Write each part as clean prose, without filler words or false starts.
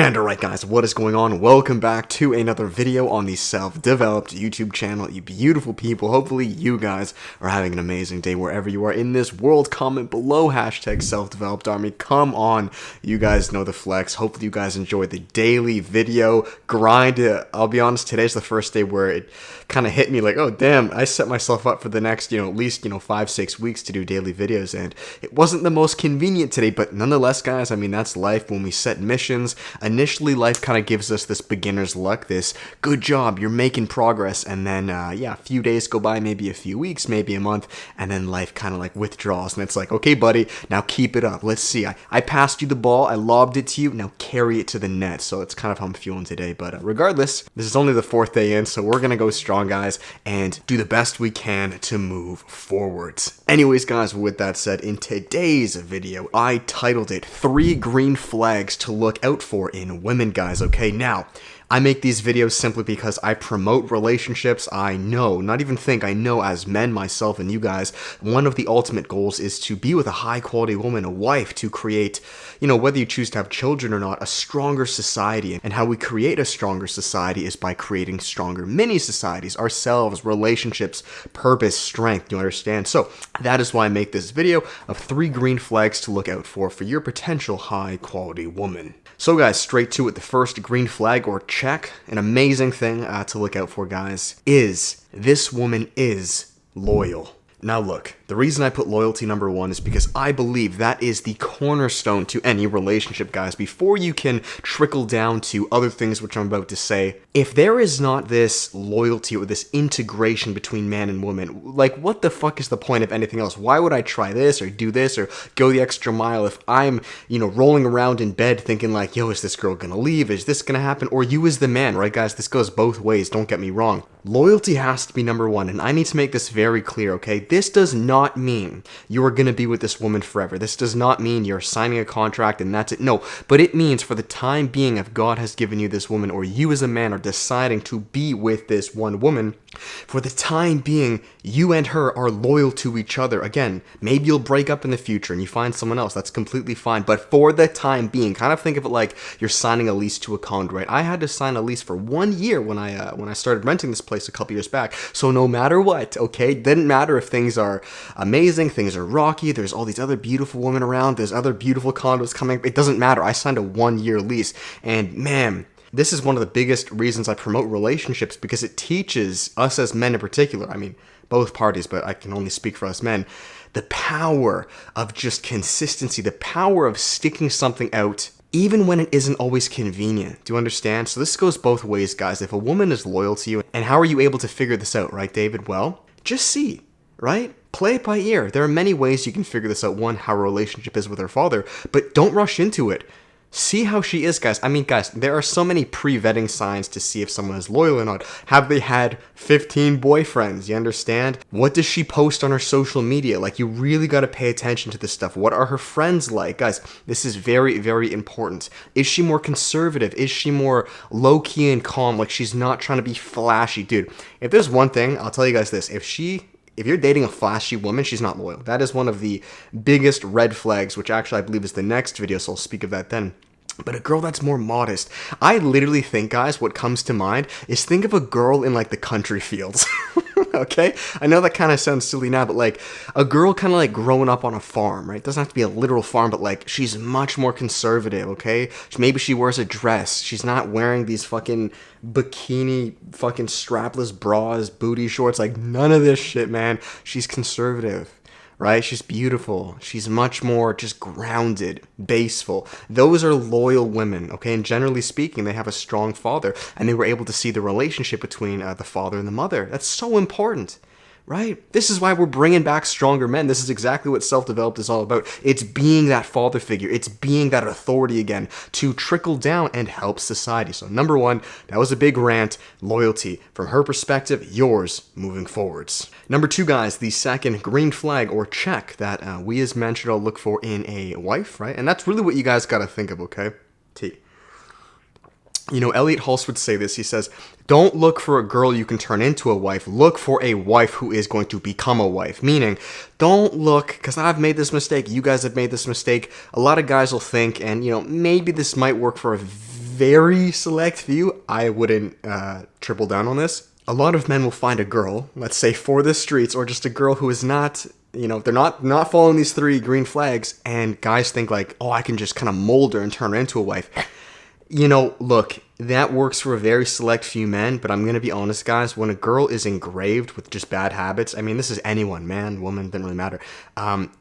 And alright guys, what is going on? Welcome back to another video on the self-developed YouTube channel, you beautiful people. Hopefully you guys are having an amazing day wherever you are in this world. Comment below, hashtag self-developed army. Come on, you guys know the flex. Hopefully you guys enjoy the daily video grind. I'll be honest, today's the first day where it kind of hit me like, oh damn, I set myself up for the next, at least, 5-6 weeks to do daily videos, and it wasn't the most convenient today, but nonetheless guys, I mean, that's life when we set missions. Initially, life kind of gives us this beginner's luck, this good job, you're making progress, and then, a few days go by, maybe a few weeks, maybe a month, and then life kind of like withdraws, and it's like, okay, buddy, now keep it up. Let's see, I passed you the ball, I lobbed it to you, now carry it to the net. So it's kind of how I'm feeling today, but regardless, this is only the 4th day in, so we're gonna go strong, guys, and do the best we can to move forwards. Anyways, guys, with that said, in today's video, I titled it 3 Green Flags to Look Out For in Women, guys. Okay, now I make these videos simply because I promote relationships. I know, not even think, I know as men, myself and you guys, one of the ultimate goals is to be with a high quality woman, a wife, to create, whether you choose to have children or not, a stronger society. And how we create a stronger society is by creating stronger mini societies, ourselves, relationships, purpose, strength, you understand? So that is why I make this video of 3 green flags to look out for your potential high quality woman. So guys, straight to it, the first green flag or check, an amazing thing to look out for, guys, is this woman is loyal. Now look, the reason I put loyalty number 1 is because I believe that is the cornerstone to any relationship, guys. Before you can trickle down to other things which I'm about to say, if there is not this loyalty or this integration between man and woman, like what the fuck is the point of anything else? Why would I try this or do this or go the extra mile if I'm, rolling around in bed thinking like, yo, is this girl gonna leave? Is this gonna happen? Or you as the man, right guys? This goes both ways, don't get me wrong. Loyalty has to be number 1, and I need to make this very clear, okay? This does not mean you are going to be with this woman forever. This does not mean you're signing a contract and that's it. No, but it means for the time being, if God has given you this woman, or you as a man are deciding to be with this one woman, for the time being, you and her are loyal to each other. Again, maybe you'll break up in the future and you find someone else. That's completely fine. But for the time being, kind of think of it like you're signing a lease to a condo, right? I had to sign a lease for 1 year when I started renting this place a couple years back. So no matter what, okay, didn't matter if things are amazing, things are rocky, there's all these other beautiful women around, there's other beautiful condos coming, it doesn't matter. I signed a 1-year lease, and man, this is one of the biggest reasons I promote relationships, because it teaches us as men in particular, I mean, both parties, but I can only speak for us men, the power of just consistency, the power of sticking something out even when it isn't always convenient. Do you understand? So this goes both ways, guys. If a woman is loyal to you, and how are you able to figure this out, right, David? Well, just see, right? Play it by ear. There are many ways you can figure this out. One, how a relationship is with her father, but don't rush into it. See how she is, guys. I mean, guys, there are so many pre-vetting signs to see if someone is loyal or not. Have they had 15 boyfriends? You understand? What does she post on her social media? Like, you really got to pay attention to this stuff. What are her friends like? Guys, this is very, very important. Is she more conservative? Is she more low-key and calm? Like, she's not trying to be flashy. Dude, if there's one thing, I'll tell you guys this. If you're dating a flashy woman, she's not loyal. That is one of the biggest red flags, which actually I believe is the next video, so I'll speak of that then. But a girl that's more modest, I literally think, guys, what comes to mind is think of a girl in like the country fields. Okay? I know that kind of sounds silly now, but like a girl kind of like growing up on a farm, right? It doesn't have to be a literal farm, but like she's much more conservative, okay? Maybe she wears a dress. She's not wearing these fucking bikini, fucking strapless bras, booty shorts, like none of this shit, man. She's conservative. Right? She's beautiful. She's much more just grounded, baseful. Those are loyal women, okay? And generally speaking, they have a strong father, and they were able to see the relationship between the father and the mother. That's so important, right? This is why we're bringing back stronger men. This is exactly what self-developed is all about. It's being that father figure. It's being that authority again to trickle down and help society. So number 1, that was a big rant, loyalty. From her perspective, yours moving forwards. Number 2, guys, the second green flag or check that we as men should all look for in a wife, right? And that's really what you guys got to think of, okay? T. Elliot Hulse would say this. He says, don't look for a girl you can turn into a wife. Look for a wife who is going to become a wife. Meaning, don't look, because I've made this mistake. You guys have made this mistake. A lot of guys will think, and maybe this might work for a very select few, I wouldn't triple down on this. A lot of men will find a girl, let's say for the streets, or just a girl who is not, you know, they're not following these 3 green flags, and guys think like, oh, I can just kind of mold her and turn her into a wife. You know, look, that works for a very select few men, but I'm going to be honest, guys, when a girl is engraved with just bad habits, I mean, this is anyone, man, woman, doesn't really matter,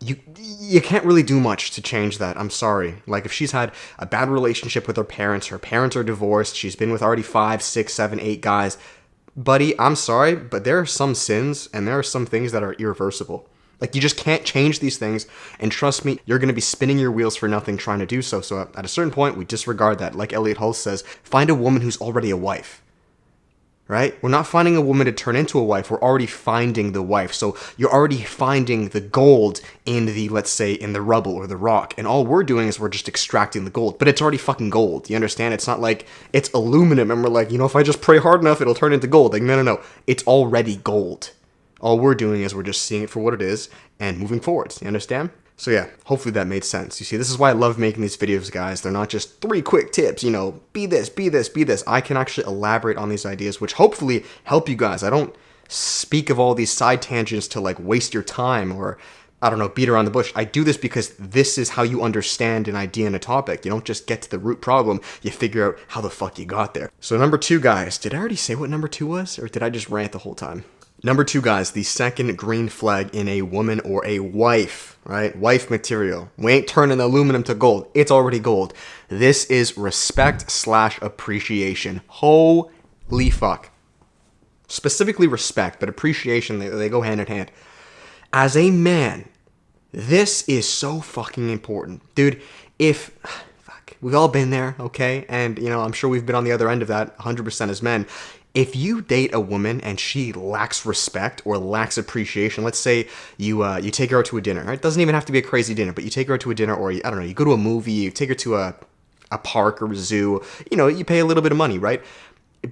you can't really do much to change that. I'm sorry. Like, if she's had a bad relationship with her parents are divorced, she's been with already 5, 6, 7, 8 guys, buddy, I'm sorry, but there are some sins, and there are some things that are irreversible. Like, you just can't change these things, and trust me, you're going to be spinning your wheels for nothing trying to do so. So at a certain point, we disregard that. Like Elliot Hull says, find a woman who's already a wife, right? We're not finding a woman to turn into a wife. We're already finding the wife. So you're already finding the gold in the, let's say, in the rubble or the rock, and all we're doing is we're just extracting the gold, but it's already fucking gold. You understand? It's not like it's aluminum, and we're like, you know, if I just pray hard enough, it'll turn into gold. Like, no. It's already gold. All we're doing is we're just seeing it for what it is and moving forwards. You understand? So yeah, hopefully that made sense. You see, this is why I love making these videos, guys. They're not just 3 quick tips, you know, be this, be this, be this. I can actually elaborate on these ideas, which hopefully help you guys. I don't speak of all these side tangents to like waste your time or, I don't know, beat around the bush. I do this because this is how you understand an idea and a topic. You don't just get to the root problem, you figure out how the fuck you got there. So number 2, guys, did I already say what number 2 was? Or did I just rant the whole time? Number 2, guys, the second green flag in a woman or a wife, right? Wife material. We ain't turning aluminum to gold. It's already gold. This is respect/appreciation. Holy fuck. Specifically respect, but appreciation, they go hand in hand. As a man, this is so fucking important. Dude, we've all been there, okay? And, you know, I'm sure we've been on the other end of that 100% as men. If you date a woman and she lacks respect or lacks appreciation, let's say you take her out to a dinner, right? It doesn't even have to be a crazy dinner, but you take her out to a dinner, or I don't know, you go to a movie, you take her to a park or a zoo, you know, you pay a little bit of money, right?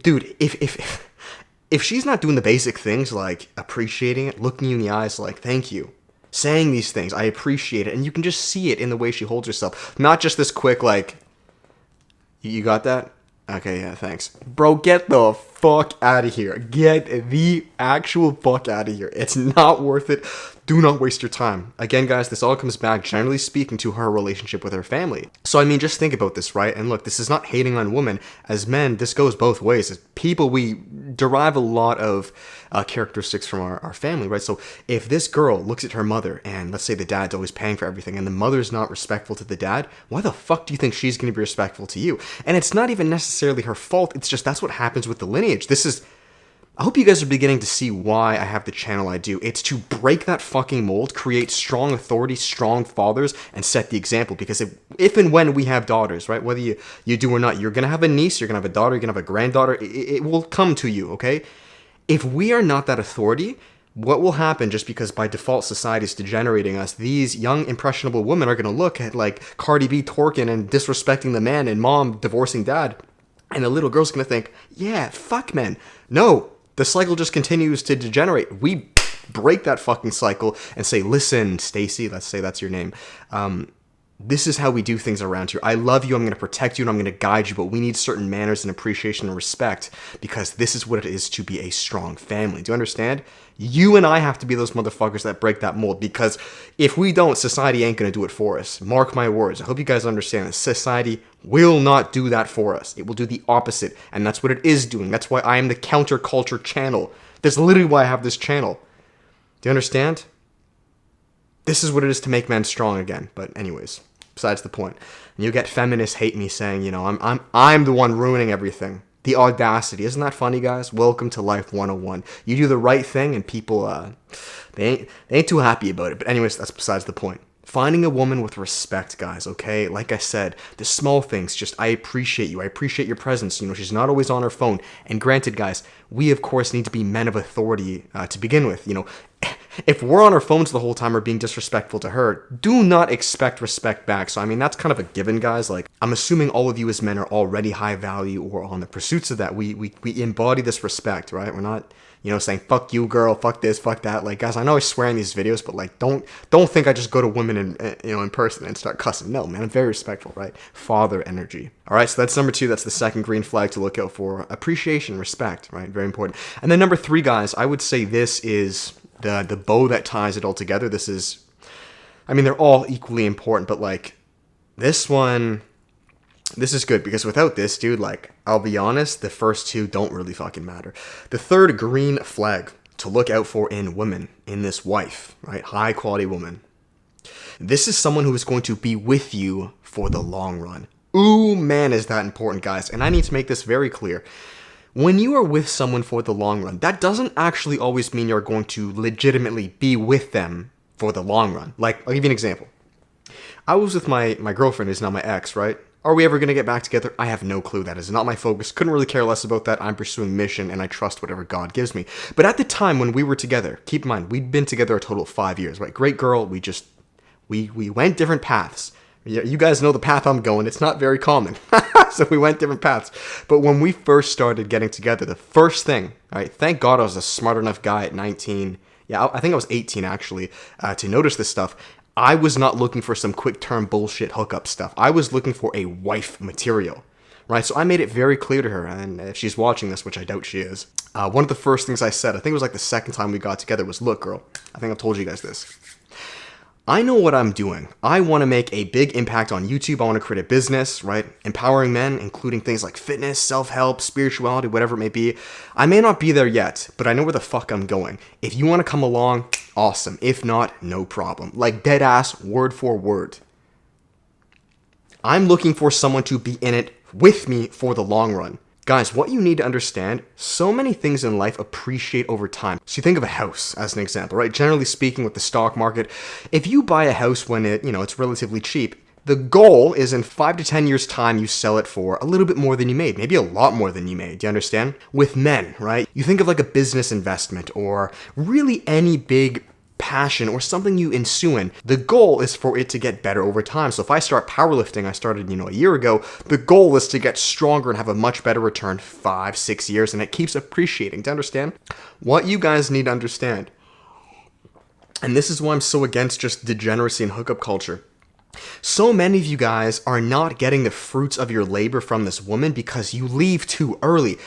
Dude, if she's not doing the basic things like appreciating it, looking you in the eyes like, thank you, saying these things, I appreciate it, and you can just see it in the way she holds herself, not just this quick like, you got that? Okay, yeah, thanks. Bro, get the fuck out of here. Get the actual fuck out of here. It's not worth it. Do not waste your time. Again, guys, this all comes back, generally speaking, to her relationship with her family. So, I mean, just think about this, right? And look, this is not hating on women. As men, this goes both ways. As people, we derive a lot of characteristics from our family, right? So, if this girl looks at her mother, and let's say the dad's always paying for everything, and the mother's not respectful to the dad, why the fuck do you think she's going to be respectful to you? And it's not even necessarily her fault. It's just that's what happens with the lineage. I hope you guys are beginning to see why I have the channel I do. It's to break that fucking mold, create strong authority, strong fathers, and set the example. Because if and when we have daughters, right, whether you do or not, you're going to have a niece, you're going to have a daughter, you're going to have a granddaughter, it will come to you, okay? If we are not that authority, what will happen, just because by default society is degenerating us, these young impressionable women are going to look at like Cardi B twerking and disrespecting the man and mom divorcing dad, and the little girl's going to think, yeah, fuck men. No. The cycle just continues to degenerate. We break that fucking cycle and say, listen, Stacy, let's say that's your name. This is how we do things around here. I love you. I'm going to protect you and I'm going to guide you, but we need certain manners and appreciation and respect because this is what it is to be a strong family. Do you understand? You and I have to be those motherfuckers that break that mold, because if we don't, society ain't going to do it for us. Mark my words. I hope you guys understand that society will not do that for us. It will do the opposite, and that's what it is doing. That's why I am the counterculture channel. That's literally why I have this channel. Do you understand? This is what it is to make men strong again. But anyways, besides the point. And you get feminists hate me saying, you know, I'm the one ruining everything. The audacity. Isn't that funny, guys? Welcome to Life 101. You do the right thing and people, they ain't too happy about it. But anyways, that's besides the point. Finding a woman with respect, guys, okay? Like I said, the small things, just I appreciate you. I appreciate your presence. You know, she's not always on her phone. And granted, guys, we, of course, need to be men of authority to begin with. You know, If we're on our phones the whole time or being disrespectful to her, do not expect respect back. So, I mean, that's kind of a given, guys. Like, I'm assuming all of you as men are already high value or on the pursuits of that. We embody this respect, right? We're not, saying, fuck you, girl, fuck this, fuck that. Like, guys, I know I swear in these videos, but, like, don't think I just go to women in person and start cussing. No, man, I'm very respectful, right? Father energy. All right, so that's number 2. That's the second green flag to look out for. Appreciation, respect, right? Very important. And then number 3, guys, I would say this is the bow that ties it all together. This is, I mean, they're all equally important, but like this one, this is good because without this, dude, like, I'll be honest, the first 2 don't really fucking matter. The third green flag to look out for in women, in this wife, right? High quality woman. This is someone who is going to be with you for the long run. Ooh, man, is that important, guys. And I need to make this very clear. When you are with someone for the long run, that doesn't actually always mean you're going to legitimately be with them for the long run. Like, I'll give you an example. I was with my girlfriend, who's now my ex, right? Are we ever going to get back together? I have no clue. That is not my focus. Couldn't really care less about that. I'm pursuing mission, and I trust whatever God gives me. But at the time when we were together, keep in mind, we'd been together a total of 5 years, right? Great girl. We went different paths. You guys know the path I'm going. It's not very common. So we went different paths. But when we first started getting together, the first thing, all right, thank God I was a smart enough guy at 19. Yeah, I think I was 18 actually, to notice this stuff. I was not looking for some quick term bullshit hookup stuff. I was looking for a wife material, right? So I made it very clear to her, and if she's watching this, which I doubt she is, one of the first things I said, I think it was like the second time we got together, was, look, girl, I think I've told you guys this. I know what I'm doing. I want to make a big impact on YouTube. I want to create a business, right? Empowering men, including things like fitness, self-help, spirituality, whatever it may be. I may not be there yet, but I know where the fuck I'm going. If you want to come along, awesome. If not, no problem. Like dead ass, word for word. I'm looking for someone to be in it with me for the long run. Guys, what you need to understand, so many things in life appreciate over time. So you think of a house as an example, right? Generally speaking, with the stock market, if you buy a house when it's relatively cheap, the goal is in 5 to 10 years time, you sell it for a little bit more than you made, maybe a lot more than you made. Do you understand? With men, right? You think of like a business investment or really any big passion or something you ensue in, the goal is for it to get better over time. So if I start powerlifting, I started, a year ago, the goal is to get stronger and have a much better return 5-6 years, and it keeps appreciating. Do you understand? What you guys need to understand, and this is why I'm so against just degeneracy and hookup culture. So many of you guys are not getting the fruits of your labor from this woman because you leave too early.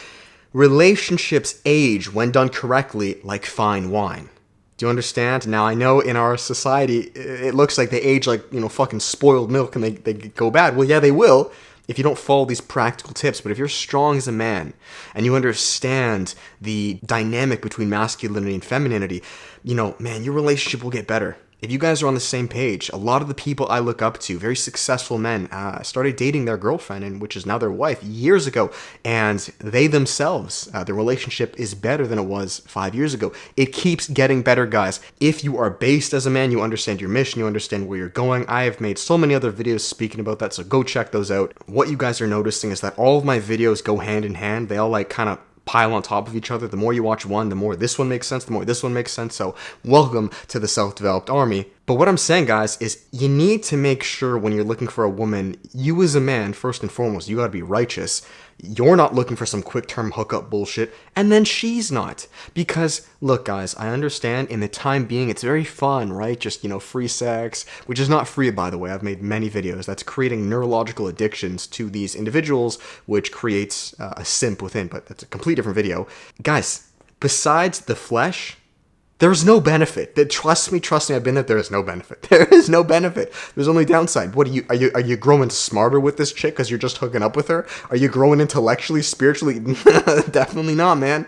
Relationships age, when done correctly, like fine wine. Do you understand? Now, I know in our society, it looks like they age like, fucking spoiled milk and they go bad. Well, yeah, they will if you don't follow these practical tips. But if you're strong as a man and you understand the dynamic between masculinity and femininity, man, your relationship will get better. If you guys are on the same page, a lot of the people I look up to, very successful men, started dating their girlfriend, and which is now their wife, years ago, and they themselves, their relationship is better than it was 5 years ago. It keeps getting better, guys. If you are based as a man, you understand your mission, you understand where you're going. I have made so many other videos speaking about that, so go check those out. What you guys are noticing is that all of my videos go hand in hand. They all kind of pile on top of each other. The more you watch one, the more this one makes sense, the more this one makes sense. So welcome to the self-developed army. But what I'm saying, guys, is you need to make sure when you're looking for a woman, you as a man, first and foremost, you got to be righteous. You're not looking for some quick-term hookup bullshit, and then she's not. Because, look, guys, I understand in the time being, it's very fun, right? Just, free sex, which is not free, by the way. I've made many videos. That's creating neurological addictions to these individuals, which creates a simp within, but that's a completely different video. Guys, besides the flesh, there's no benefit. Trust me, I've been there. There is no benefit. There is no benefit. There's only downside. What are you growing smarter with this chick because you're just hooking up with her? Are you growing intellectually, spiritually? Definitely not, man.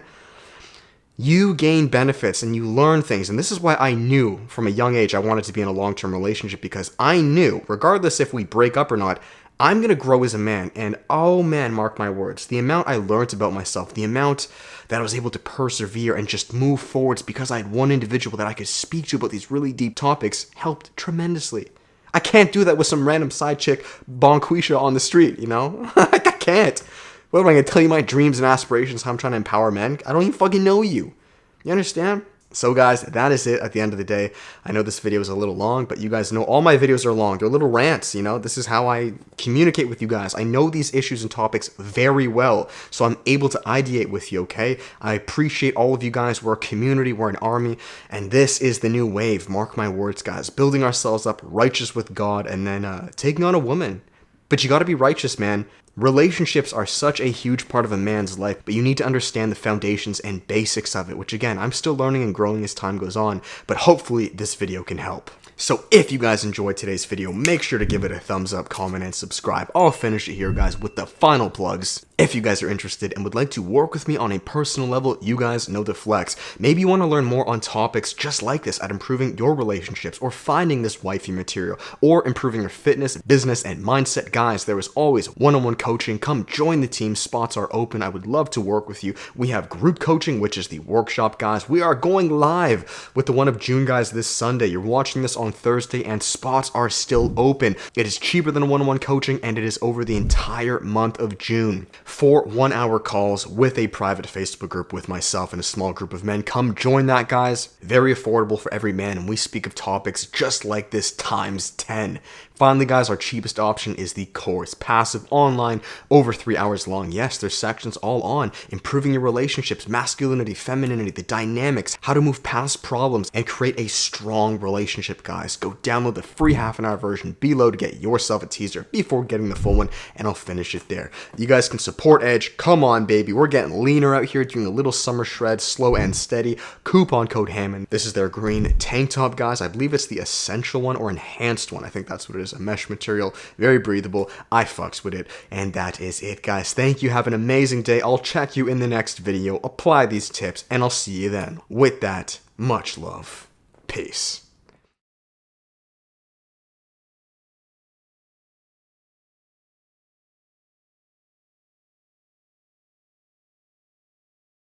You gain benefits and you learn things. And this is why I knew from a young age I wanted to be in a long-term relationship, because I knew, regardless if we break up or not, I'm going to grow as a man. And oh man, mark my words, the amount I learned about myself, the amount that I was able to persevere and just move forwards because I had one individual that I could speak to about these really deep topics helped tremendously. I can't do that with some random side chick, Bonquisha, on the street, I can't. What am I going to tell you my dreams and aspirations, how I'm trying to empower men? I don't even fucking know you. You understand? So guys, that is it at the end of the day. I know this video is a little long, but you guys know all my videos are long. They're little rants, you know? This is how I communicate with you guys. I know these issues and topics very well, so I'm able to ideate with you, okay? I appreciate all of you guys. We're a community, we're an army, and this is the new wave. Mark my words, guys. Building ourselves up righteous with God and then taking on a woman. But you gotta be righteous, man. Relationships are such a huge part of a man's life, but you need to understand the foundations and basics of it, which again, I'm still learning and growing as time goes on, but hopefully this video can help. So if you guys enjoyed today's video, make sure to give it a thumbs up, comment, and subscribe. I'll finish it here, guys, with the final plugs. If you guys are interested and would like to work with me on a personal level, you guys know the flex. Maybe you want to learn more on topics just like this at improving your relationships or finding this wifey material or improving your fitness, business, and mindset. Guys, there is always one-on-one coaching. Come join the team. Spots are open. I would love to work with you. We have group coaching, which is the workshop, guys. We are going live with the one of June, guys, this Sunday. You're watching this on Thursday and spots are still open. It is cheaper than one-on-one coaching and it is over the entire month of June. 4 1-hour calls with a private Facebook group with myself and a small group of men. Come join that, guys. Very affordable for every man, and we speak of topics just like this times 10. Finally, guys, our cheapest option is the course. Passive, online, over 3 hours long. Yes, there's sections all on improving your relationships, masculinity, femininity, the dynamics, how to move past problems, and create a strong relationship, guys. Go download the free half-an-hour version below to get yourself a teaser before getting the full one, and I'll finish it there. You guys can support Edge. Come on, baby. We're getting leaner out here, doing a little summer shred, slow and steady. Coupon code Hammond. This is their green tank top, guys. I believe it's the essential one or enhanced one. I think that's what it is. A mesh material, very breathable. I fucks with it, and that is it, guys. Thank you. Have an amazing day. I'll check you in the next video. Apply these tips, and I'll see you then. With that, much love. Peace.